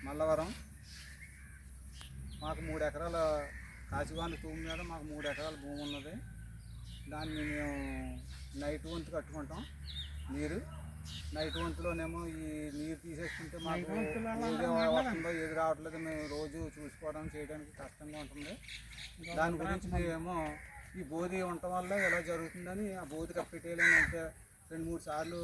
మల్లవరం. మాకు 3 ఎకరాల కాశీవాణి తూము మీద మాకు 3 ఎకరాల భూమి ఉన్నది. దాన్ని మేము నైట్ వంతు కట్టుకుంటాం. నీరు నైట్ వంతులోనేమో ఈ నీరు తీసేసుకుంటే మాకు ఏది వస్తుందో ఏది రావట్లేదు మేము రోజు చూసుకోవడానికి చేయడానికి కష్టంగా ఉంటుంది. దాని గురించి మేమేమో ఈ బోధి ఉండటం వల్ల ఇలా జరుగుతుందని ఆ బోధి కప్పెట్టేయాలని అంటే 2-3 సార్లు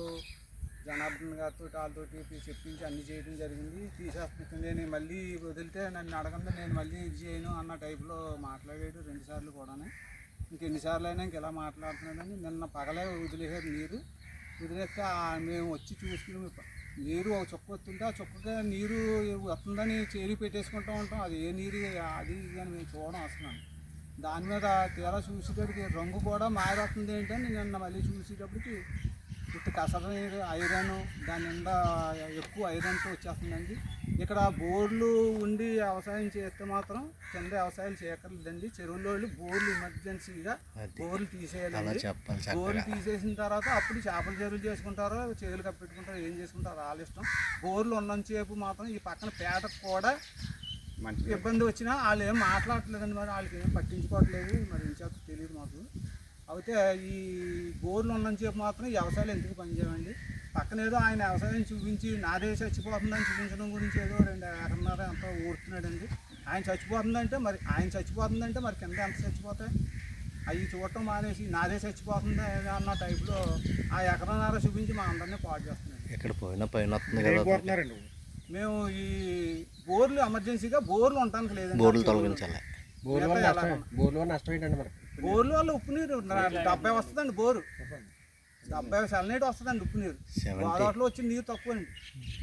జనార్దన్ గారితో వాళ్ళతోటి చెప్పించి అన్ని చేయడం జరిగింది. తీసేస్తుంది నేను మళ్ళీ వదిలితే నన్ను అడగండి నేను మళ్ళీ ఇది చేయను అన్న టైప్లో మాట్లాడాడు 2 సార్లు కూడా. ఇంకెన్నిసార్లు అయినా ఇంక ఇలా మాట్లాడుతున్నాడని నిన్న పగలే వదిలేసారు నీరు. వదిలేస్తే మేము వచ్చి చూసుకుని నీరు ఒక చుక్క వస్తుంటే ఆ చుక్కగా నీరు వస్తుందని చేరి పెట్టేసుకుంటూ ఉంటాం. అది ఏ నీరు అది కానీ మేము చూడడం అసలు. దాని మీద తీరా చూసేటప్పటికి రంగు కూడా మారిపోతుంది ఏంటని నిన్న మళ్ళీ చూసేటప్పటికి ఇటు కసర ఐరన్ దాని నిండా ఎక్కువ ఐరన్తో వచ్చేస్తుందండి. ఇక్కడ బోర్లు ఉండి వ్యవసాయం చేస్తే మాత్రం కింద వ్యవసాయాలు చేయక్కర్లేదండి. చెరువుల్లో బోర్లు ఎమర్జెన్సీగా బోర్లు తీసేయాలండి. బోర్లు తీసేసిన తర్వాత అప్పుడు చేపల చెరువులు చేసుకుంటారో చేతులు కప్పెట్టుకుంటారో ఏం చేసుకుంటారో వాళ్ళ ఇష్టం. బోర్లు ఉన్నంతసేపు మాత్రం ఈ పక్కన పేటకు కూడా ఇబ్బంది వచ్చినా వాళ్ళు ఏం మాట్లాడట్లేదండి. మరి వాళ్ళకి ఏం పట్టించుకోవట్లేదు. మరి ఏం చేత తెలియదు మాకు. అయితే ఈ బోర్లు ఉన్నంతసేపు మాత్రం ఈ వ్యవసాయాలు ఎందుకు పనిచేయమండి. పక్కన ఏదో ఆయన వ్యవసాయం చూపించి నాదే చచ్చిపోతుందని చూపించడం గురించి ఏదో 2 ఎకరన్నర అంతా ఊడుతున్నాడండి. ఆయన చచ్చిపోతుందంటే మరి కింద ఎంత చచ్చిపోతాయి అవి చూడటం మానేసి నాదే చచ్చిపోతుంది అన్న టైప్లో ఆ ఎకరన్నర చూపించి మా అందరినీ పాడు చేస్తున్నాడు. ఎక్కడ పోయినా పైన మేము ఈ బోర్లు ఎమర్జెన్సీగా బోర్లు ఉండటానికి లేదండి. బోర్లు తొలగించాలి. బోర్లు నష్టం ఏంటండి మరి? బోర్లు వల్ల ఉప్పు నీరు 70 వస్తుందండి. బోరు 70 చల్లనీటి వస్తుందండి. ఉప్పు నీరు గోదావరిలో వచ్చిన నీరు తక్కువ అండి.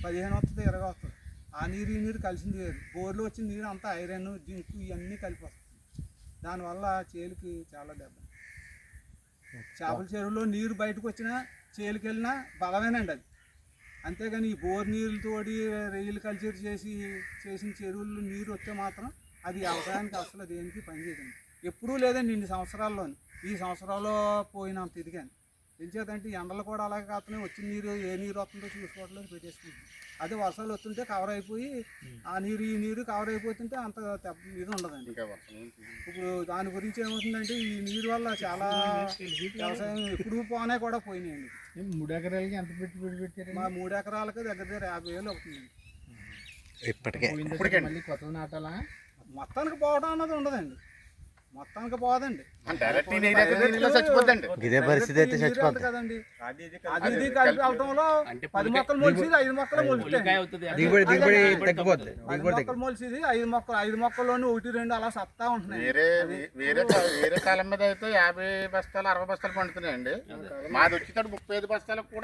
15 వస్తుంది, 20 వస్తుంది. ఆ నీరు ఈ నీరు కలిసింది వేరు. బోర్లో వచ్చిన నీరు అంతా ఐరన్ జింకు ఇవన్నీ కలిపి వస్తుంది. దానివల్ల చేలుకి చాలా దెబ్బ. చేపల చెరువులో నీరు బయటకు వచ్చినా చేలుకి వెళ్ళినా బలమేనండి అది. అంతేగాని ఈ బోర్ నీళ్ళతోటి రైలు కల్చర్ చేసిన చెరువుల్లో నీరు వస్తే మాత్రం అది వ్యవసాయానికి అసలు దేనికి పనిచేయదండి. ఎప్పుడూ లేదండి ఇన్ని సంవత్సరాల్లోని. ఈ సంవత్సరాల్లో పోయినంత ఇదిగాని ఎంచేతంటే ఎండలు కూడా అలాగే కాకుండా వచ్చిన నీరు ఏ నీరు వస్తుందో చూసుకోవట్లేదు, పెట్టేసుకుంటుంది. అదే వర్షాలు వస్తుంటే కవర్ అయిపోయి ఆ నీరు ఈ నీరు కవర్ అయిపోతుంటే అంత ఇది ఉండదండి. ఇప్పుడు దాని గురించి ఏమవుతుందంటే ఈ నీరు వల్ల చాలా వ్యవసాయం ఎప్పుడు పోనే కూడా పోయినాయండి. 3 ఎకరాలకి ఎంత పెట్టారు? మా 3 ఎకరాలకి దగ్గర 50,000 అవుతుందండి. ఇప్పటికే మళ్ళీ కొత్త నాటాలా? మొత్తానికి పోవడం అన్నది ఉండదండి. మొత్తానికి పోదండి. ఇదే పరిస్థితి అయితే చచ్చిపోతుంది కదండి. అది ఇది కలిపి అవటంలో 10 మొక్కలు మొలిసింది 5 మొక్కలు మొలుస్తాయి. 10 మొక్కలు మొలిసింది 5 మొక్కల్లోని 1-2 అలా సత్తా ఉంటున్నాయి. వేరే కాలం మీద అయితే 50 బస్తాలు 60 బస్తాలు పండుతున్నాయండి. మాది వచ్చేటప్పుడు 35 బస్తాలకు కూడా